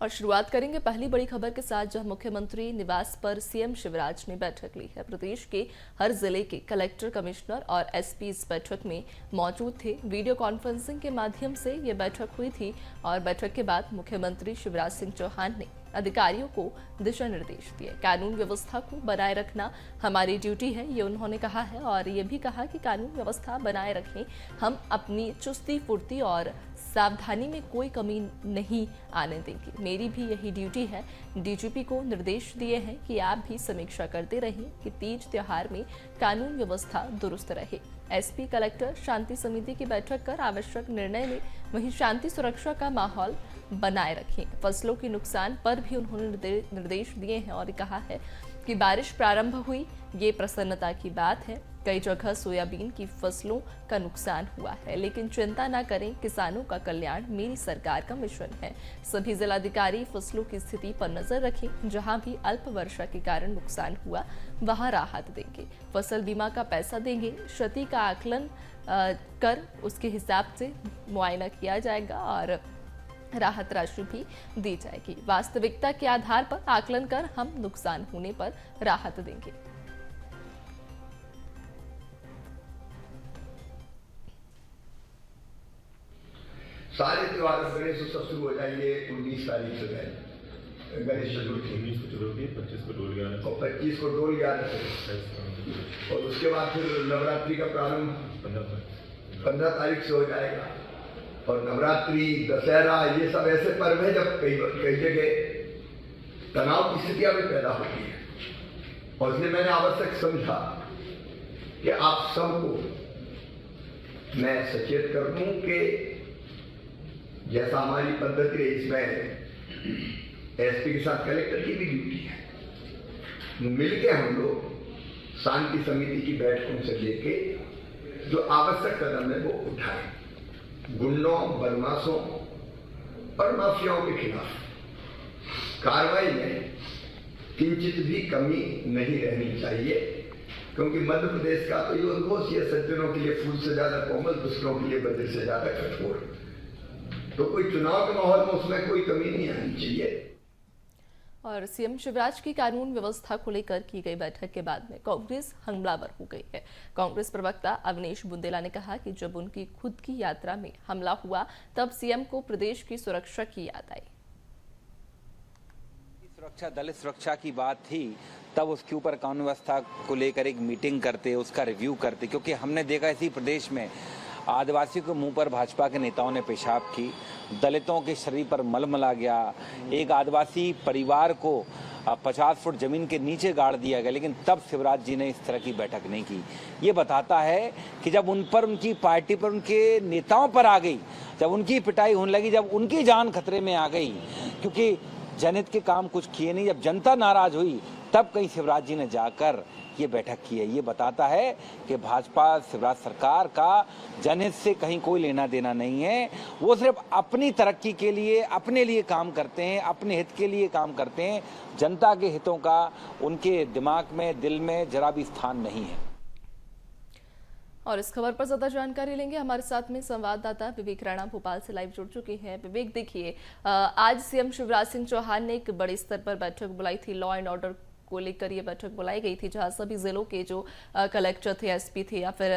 और शुरुआत करेंगे पहली बड़ी खबर के साथ, जहां मुख्यमंत्री निवास पर सीएम शिवराज ने बैठक ली है। प्रदेश के हर जिले के कलेक्टर, कमिश्नर और एसपी इस बैठक में मौजूद थे। वीडियो कॉन्फ्रेंसिंग के माध्यम से ये बैठक हुई थी और बैठक के बाद मुख्यमंत्री शिवराज सिंह चौहान ने अधिकारियों को दिशा निर्देश दिए। कानून व्यवस्था को बनाए रखना हमारी ड्यूटी है, ये उन्होंने कहा है। और ये भी कहा कि कानून व्यवस्था बनाए रखें, हम अपनी चुस्ती फुर्ती और सावधानी में कोई कमी नहीं आने देंगे। मेरी भी यही ड्यूटी है। डीजीपी को निर्देश दिए हैं कि आप भी समीक्षा करते रहें कि तीज त्योहार में कानून व्यवस्था दुरुस्त रहे। एसपी, कलेक्टर शांति समिति की बैठक कर आवश्यक निर्णय ले, वहीं शांति सुरक्षा का माहौल बनाए रखें। फसलों के नुकसान पर भी उन्होंने निर्देश दिए हैं और कहा है कि बारिश प्रारंभ हुई, ये प्रसन्नता की बात है। कई जगह सोयाबीन की फसलों का नुकसान हुआ है, लेकिन चिंता न करें, किसानों का कल्याण मेरी सरकार का मिशन है। सभी जिलाधिकारी फसलों की स्थिति पर नजर रखें। जहां भी अल्प वर्षा के कारण नुकसान हुआ, वहां राहत देंगे। फसल बीमा का पैसा देंगे। क्षति का आकलन कर उसके हिसाब से मुआयना किया जाएगा और राहत राशि भी दी जाएगी। वास्तविकता के आधार पर आकलन कर हम नुकसान होने पर राहत देंगे। सारे त्योहार गणेश उत्सव शुरू हो जाएंगे 19 तारीख से गणेश चतुर्थी, 25 को डोल गया और 25 को डोल गया और उसके बाद फिर नवरात्रि का प्रारंभ 15 तारीख से हो जाएगा। और नवरात्रि, दशहरा, ये सब ऐसे पर्व है जब कई जगह तनाव की स्थितियां भी पैदा होती है। और इसलिए मैंने आवश्यक समझा कि आप सबको मैं सचेत कर दूं कि जैसा हमारी पद्धति है, इसमें एसपी के साथ कलेक्टर की भी ड्यूटी है। मिलके हम लोग शांति समिति की बैठकों से लेके जो आवश्यक कदम है वो उठाएं। गुंडों, बदमाशों और माफियाओं के खिलाफ कार्रवाई में किंचित भी कमी नहीं रहनी चाहिए, क्योंकि मध्य प्रदेश का तो ये उद्घोष है, सज्जनों के लिए फूल से ज्यादा कोमल, दुष्टों के लिए बद्र से ज्यादा कठोर। तो कोई चुनाव के माहौल में उसमें कोई कमी नहीं आनी चाहिए। और सीएम शिवराज की कानून व्यवस्था को लेकर की गई बैठक के बाद में कांग्रेस हमलावर हो गई है। कांग्रेस प्रवक्ता अवनीश बुंदेला ने कहा कि जब उनकी खुद की यात्रा में हमला हुआ, तब सीएम को प्रदेश की सुरक्षा की याद आई। सुरक्षा, दलित सुरक्षा की बात थी, तब उसके ऊपर कानून व्यवस्था को लेकर एक मीटिंग करते, उसका रिव्यू करते, क्योंकि हमने देखा इसी प्रदेश में आदिवासियों के मुंह पर भाजपा के नेताओं ने पेशाब की, दलितों के शरीर पर मलमला गया, एक आदिवासी परिवार को 50 फुट जमीन के नीचे गाड़ दिया गया, लेकिन तब शिवराज जी ने इस तरह की बैठक नहीं की। ये बताता है कि जब उन पर, उनकी पार्टी पर, उनके नेताओं पर आ गई, जब उनकी पिटाई होने लगी, जब उनकी जान खतरे में आ गई, क्योंकि जनहित के काम कुछ किए नहीं, जब जनता नाराज हुई, तब कहीं शिवराज जी ने जाकर ये बैठक की है। ये बताता है कि भाजपा, शिवराज सरकार का जनहित से कहीं कोई लेना देना नहीं है। वो सिर्फ अपनी तरक्की के लिए, अपने लिए काम करते हैं, अपने हित के लिए काम करते हैं। जनता के हितों का उनके दिमाग में, दिल में जरा भी स्थान नहीं है। और इस खबर पर ज्यादा जानकारी लेंगे, हमारे साथ में संवाददाता विवेक राणा भोपाल से लाइव जुड़ चुके हैं। विवेक, देखिए, आज सीएम शिवराज सिंह चौहान ने एक बड़े स्तर पर बैठक बुलाई थी। लॉ एंड ऑर्डर को लेकर ये बैठक बुलाई गई थी, जहां सभी जिलों के जो कलेक्टर थे, एसपी थे या फिर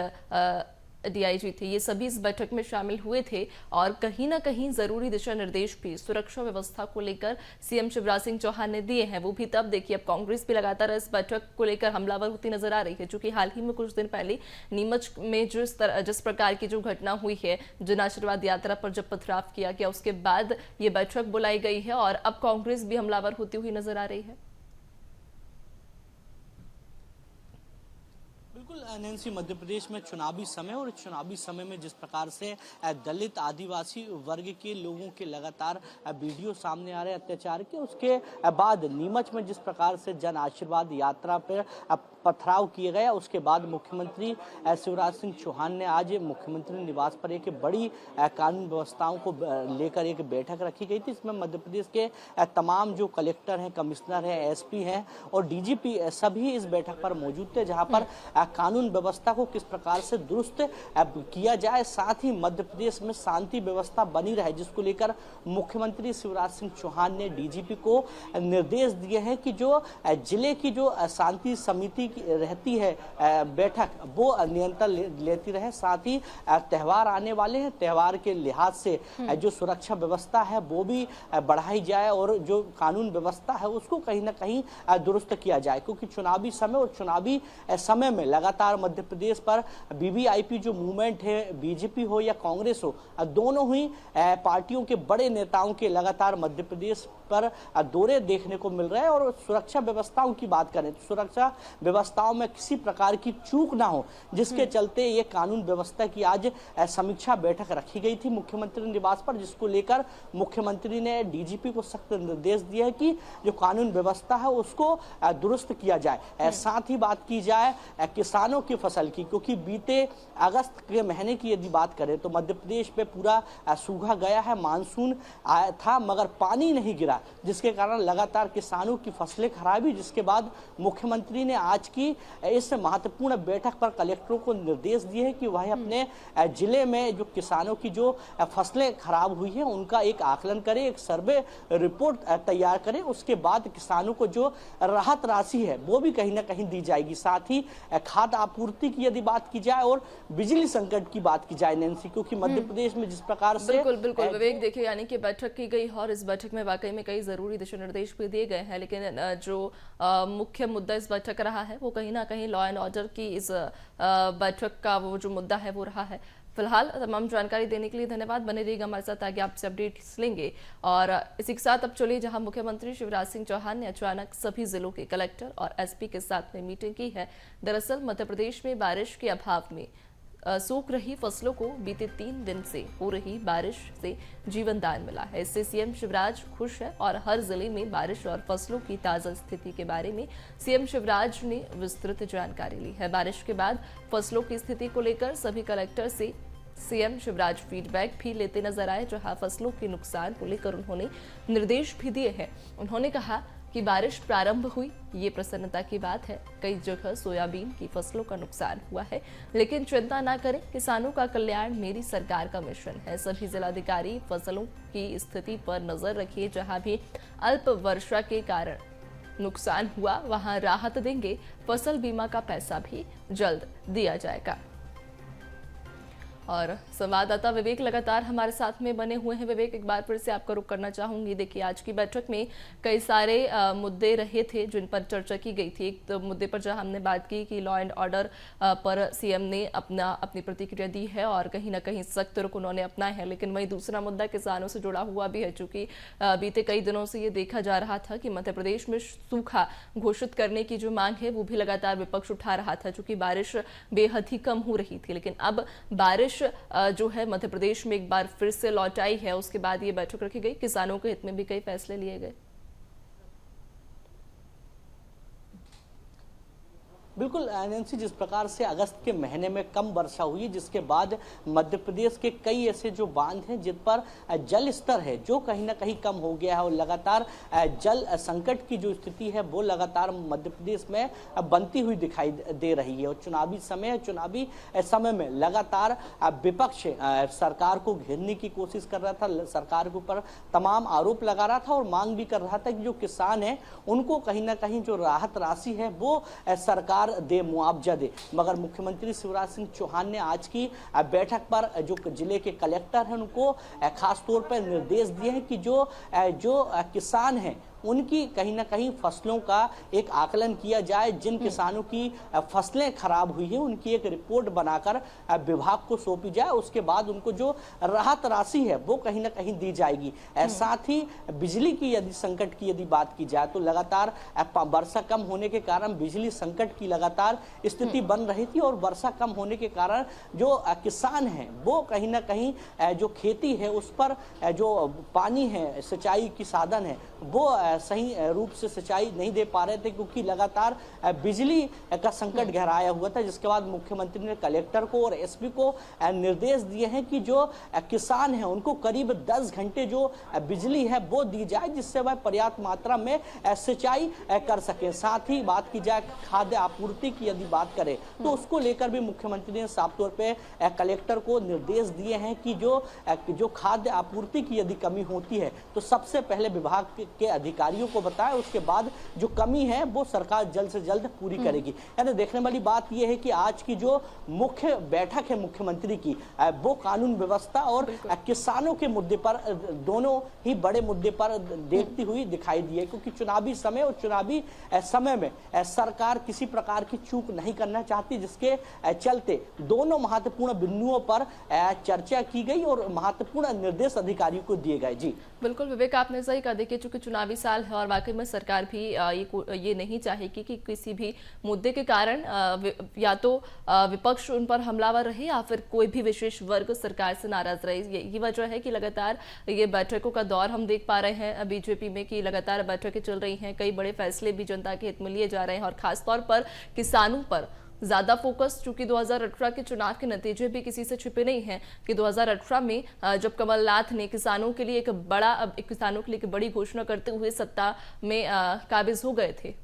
डीआईजी थे, ये सभी इस बैठक में शामिल हुए थे। और कहीं ना कहीं जरूरी दिशा निर्देश भी सुरक्षा व्यवस्था को लेकर सीएम शिवराज सिंह चौहान ने दिए हैं। वो भी तब, देखिए, अब कांग्रेस भी लगातार इस बैठक को लेकर हमलावर होती नजर आ रही है, क्योंकि हाल ही में कुछ दिन पहले नीमच में जिस प्रकार की जो घटना हुई है, जन आशीर्वाद यात्रा पर जब पथराव किया गया, उसके बाद ये बैठक बुलाई गई है और अब कांग्रेस भी हमलावर होती हुई नजर आ रही है। बिल्कुल नैन्सी, मध्य प्रदेश में चुनावी समय और चुनावी समय में जिस प्रकार से दलित, आदिवासी वर्ग के लोगों के लगातार वीडियो सामने आ रहे हैं अत्याचार के, उसके बाद नीमच में जिस प्रकार से जन आशीर्वाद यात्रा पर पथराव किया गया, उसके बाद मुख्यमंत्री शिवराज सिंह चौहान ने आज मुख्यमंत्री निवास पर एक बड़ी कानून व्यवस्थाओं को लेकर एक बैठक रखी गई थी। इसमें मध्य प्रदेश के तमाम जो कलेक्टर हैं, कमिश्नर हैं, एसपी हैं और डीजीपी सभी इस बैठक पर मौजूद थे, जहां पर कानून व्यवस्था को किस प्रकार से दुरुस्त किया जाए, साथ ही मध्य प्रदेश में शांति व्यवस्था बनी रहे, जिसको लेकर मुख्यमंत्री शिवराज सिंह चौहान ने डीजीपी को निर्देश दिए हैं कि जो जिले की जो शांति समिति रहती है बैठक, वो नियंत्रण लेती रहे। साथ ही त्यौहार आने वाले हैं, त्यौहार के लिहाज से जो सुरक्षा व्यवस्था है वो भी बढ़ाई जाए और जो कानून व्यवस्था है उसको कहीं ना कहीं दुरुस्त किया जाए, क्योंकि चुनावी समय और चुनावी समय में लगातार मध्य प्रदेश पर वीवीआईपी जो मूवमेंट है, बीजेपी हो या कांग्रेस हो, दोनों ही पार्टियों के बड़े नेताओं के लगातार मध्य प्रदेश पर दौरे देखने को मिल रहे हैं। और सुरक्षा व्यवस्थाओं की बात करें तो सुरक्षा व्यवस्थाओं में किसी प्रकार की चूक ना हो, जिसके चलते ये कानून व्यवस्था की आज समीक्षा बैठक रखी गई थी मुख्यमंत्री निवास पर, जिसको लेकर मुख्यमंत्री ने डीजीपी को सख्त निर्देश दिया है कि जो कानून व्यवस्था है उसको दुरुस्त किया जाए। साथ ही बात की जाए किसानों की फसल की, क्योंकि बीते अगस्त के महीने की यदि बात करें तो मध्य प्रदेश में पूरा सूखा गया है, मानसून आया था मगर पानी नहीं गिरा, जिसके कारण लगातार किसानों की फसलें खराब हुई। जिसके बाद मुख्यमंत्री ने आज की इस महत्वपूर्ण बैठक पर कलेक्टरों को निर्देश दिए हैं कि वह अपने जिले में जो किसानों की जो फसलें खराब हुई हैं उनका एक आकलन करें, एक सर्वे रिपोर्ट तैयार करें। उसके बाद किसानों को जो राहत राशि है वो भी कहीं ना कहीं दी जाएगी। साथ ही खाद्य आपूर्ति की यदि बात की जाए और बिजली संकट की बात की जाए नैन्सी, क्योंकि मध्य प्रदेश में जिस प्रकार से बिल्कुल विवेक, देखिए यानी कि बैठक की गई और इस बैठक में वाकई में कई जरूरी दिशा निर्देश भी दिए गए हैं, लेकिन जो मुख्य मुद्दा इस बैठक रहा है वो कहीं ना कहीं लॉ एंड ऑर्डर की इस बैठक का वो जो मुद्दा है वो रहा है। फिलहाल तमाम जानकारी देने के लिए धन्यवाद। बने रहिएगा हमारे साथ, आगे आपसे अपडेट्स लेंगे। और इसी के साथ अब चलिए जहां मुख्यमंत्री शिवराज सिंह चौहान ने अचानक सभी जिलों के कलेक्टर और एसपी के साथ में मीटिंग की है। दरअसल मध्य प्रदेश में बारिश के अभाव में सूख रही फसलों को बीते 3 दिन से हो रही बारिश से जीवन दान मिला है। इससे सीएम शिवराज खुश है और हर जिले में बारिश और फसलों की ताजा स्थिति के बारे में सीएम शिवराज ने विस्तृत जानकारी ली है। बारिश के बाद फसलों की स्थिति को लेकर सभी कलेक्टर से सीएम शिवराज फीडबैक भी लेते नजर आए, जहां फसलों के नुकसान को लेकर उन्होंने निर्देश भी दिए हैं। उन्होंने कहा कि बारिश प्रारंभ हुई, ये प्रसन्नता की बात है। कई जगह सोयाबीन की फसलों का नुकसान हुआ है, लेकिन चिंता ना करें, किसानों का कल्याण मेरी सरकार का मिशन है। सभी जिलाधिकारी फसलों की स्थिति पर नजर रखिए, जहां भी अल्प वर्षा के कारण नुकसान हुआ वहां राहत देंगे। फसल बीमा का पैसा भी जल्द दिया जाएगा। और संवाददाता विवेक लगातार हमारे साथ में बने हुए हैं। विवेक, एक बार फिर से आपका रुख करना चाहूंगी। देखिए, आज की बैठक में कई सारे मुद्दे रहे थे जिन पर चर्चा की गई थी। एक तो मुद्दे पर जहां हमने बात की कि लॉ एंड ऑर्डर पर सीएम ने अपनी प्रतिक्रिया दी है और कहीं ना कहीं सख्त रुख उन्होंने अपनाए हैं, लेकिन वहीं दूसरा मुद्दा किसानों से जुड़ा हुआ भी है, चूंकि बीते कई दिनों से ये देखा जा रहा था कि मध्य प्रदेश में सूखा घोषित करने की जो मांग है वो भी लगातार विपक्ष उठा रहा था, चूंकि बारिश बेहद ही कम हो रही थी। लेकिन अब बारिश जो है मध्य प्रदेश में एक बार फिर से लौट आई है। उसके बाद ये बैठक रखी गई, किसानों के हित में भी कई फैसले लिए गए। बिल्कुल नैन्सी, जिस प्रकार से अगस्त के महीने में कम वर्षा हुई, जिसके बाद मध्य प्रदेश के कई ऐसे जो बांध हैं जिन पर जल स्तर है जो कहीं ना कहीं कम हो गया है और लगातार जल संकट की जो स्थिति है वो लगातार मध्य प्रदेश में बनती हुई दिखाई दे रही है। और चुनावी समय में लगातार विपक्ष सरकार को घेरने की कोशिश कर रहा था, सरकार के ऊपर तमाम आरोप लगा रहा था और मांग भी कर रहा था कि जो किसान है उनको कहीं ना कहीं जो राहत राशि है वो सरकार दे, मुआवजा दे। मगर मुख्यमंत्री शिवराज सिंह चौहान ने आज की बैठक पर जो जिले के कलेक्टर हैं उनको खास तौर पर निर्देश दिए हैं कि जो किसान हैं उनकी कहीं ना कहीं फसलों का एक आकलन किया जाए। जिन किसानों की फसलें खराब हुई है उनकी एक रिपोर्ट बनाकर विभाग को सौंपी जाए। उसके बाद उनको जो राहत राशि है वो कहीं ना कहीं दी जाएगी। साथ ही बिजली की यदि संकट की यदि बात की जाए तो लगातार वर्षा कम होने के कारण बिजली संकट की लगातार स्थिति बन रही थी और वर्षा कम होने के कारण जो किसान हैं वो कहीं ना कहीं जो खेती है उस पर जो पानी है, सिंचाई की साधन है वो सही रूप से सिंचाई नहीं दे पा रहे थे, क्योंकि लगातार बिजली का संकट गहराया हुआ था, जिसके बाद मुख्यमंत्री ने कलेक्टर को और एसपी को निर्देश दिए हैं कि जो किसान हैं उनको करीब 10 घंटे जो बिजली है वो दी जाए, जिससे वह पर्याप्त मात्रा में सिंचाई कर सके। साथ ही बात की जाए खाद्य आपूर्ति की, यदि बात करें तो उसको लेकर भी मुख्यमंत्री ने साफ तौर पे कलेक्टर को निर्देश दिए हैं कि जो खाद्य आपूर्ति की यदि कमी होती है तो सबसे पहले विभाग के अधिकारियों को बताएं, उसके बाद जो कमी है वो सरकार जल्द से जल्द पूरी करेगी। यानी देखने वाली बात यह है कि आज की जो मुख्य बैठक है मुख्यमंत्री की, वो कानून व्यवस्था और किसानों के मुद्दे पर, दोनों ही बड़े मुद्दे पर देखती हुई दिखाई दी है, क्योंकि चुनावी समय और चुनावी समय में सरकार किसी प्रकार की चूक नहीं करना चाहती, जिसके चलते दोनों महत्वपूर्ण बिंदुओं पर चर्चा की गई और महत्वपूर्ण निर्देश अधिकारियों को दिए गए। जी बिल्कुल विवेक, आपने सही कहा। देखिए, चूंकि चुनावी साल है और वाकई में सरकार भी ये नहीं चाहेगी कि किसी भी मुद्दे के कारण या तो विपक्ष उन पर हमलावर रहे या फिर कोई भी विशेष वर्ग सरकार से नाराज रहे। यही वजह है कि लगातार ये बैठकों का दौर हम देख पा रहे हैं बीजेपी में कि लगातार बैठकें चल रही हैं, कई बड़े फैसले भी जनता के हित में लिए जा रहे हैं और खासतौर पर किसानों पर ज्यादा फोकस, चूंकि 2018 के चुनाव के नतीजे भी किसी से छिपे नहीं हैं कि 2018 में जब कमलनाथ ने किसानों के लिए एक बड़ी घोषणा करते हुए सत्ता में काबिज हो गए थे।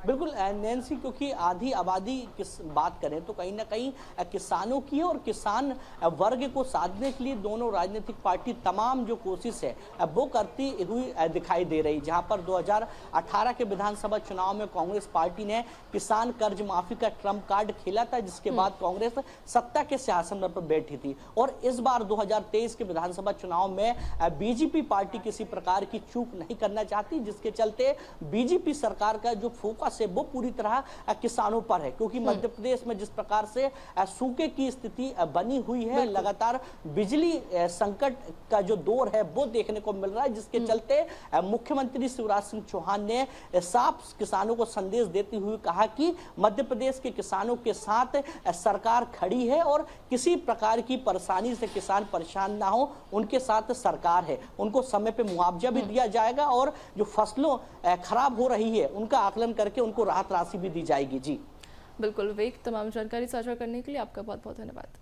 बिल्कुल नैन्सी, क्योंकि आधी आबादी की बात करें तो कहीं ना कहीं किसानों की है और किसान वर्ग को साधने के लिए दोनों राजनीतिक पार्टी तमाम जो कोशिश है वो करती हुई दिखाई दे रही। जहां पर 2018 के विधानसभा चुनाव में कांग्रेस पार्टी ने किसान कर्ज माफी का ट्रम्प कार्ड खेला था, जिसके बाद कांग्रेस सत्ता के सिंहासन पर बैठी थी। और इस बार 2023 के विधानसभा चुनाव में बीजेपी पार्टी किसी प्रकार की चूक नहीं करना चाहती, जिसके चलते बीजेपी सरकार का जो फोकस से वो पूरी तरह किसानों पर है, क्योंकि मध्य प्रदेश में जिस प्रकार से सूखे की स्थिति बनी हुई है, लगातार बिजली संकट का जो दौर है वो देखने को मिल रहा है, जिसके चलते मुख्यमंत्री शिवराज सिंह चौहान ने साफ किसानों को संदेश देते हुए कहा कि मध्य प्रदेश के किसानों के साथ सरकार खड़ी है और किसी प्रकार की परेशानी से किसान परेशान ना हो, उनके साथ सरकार है। उनको समय पे मुआवजा भी दिया जाएगा और जो फसलों खराब हो रही है उनका आकलन करके उनको राहत राशि भी दी जाएगी। जी बिल्कुल विवेक, तमाम जानकारी साझा करने के लिए आपका बहुत बहुत धन्यवाद।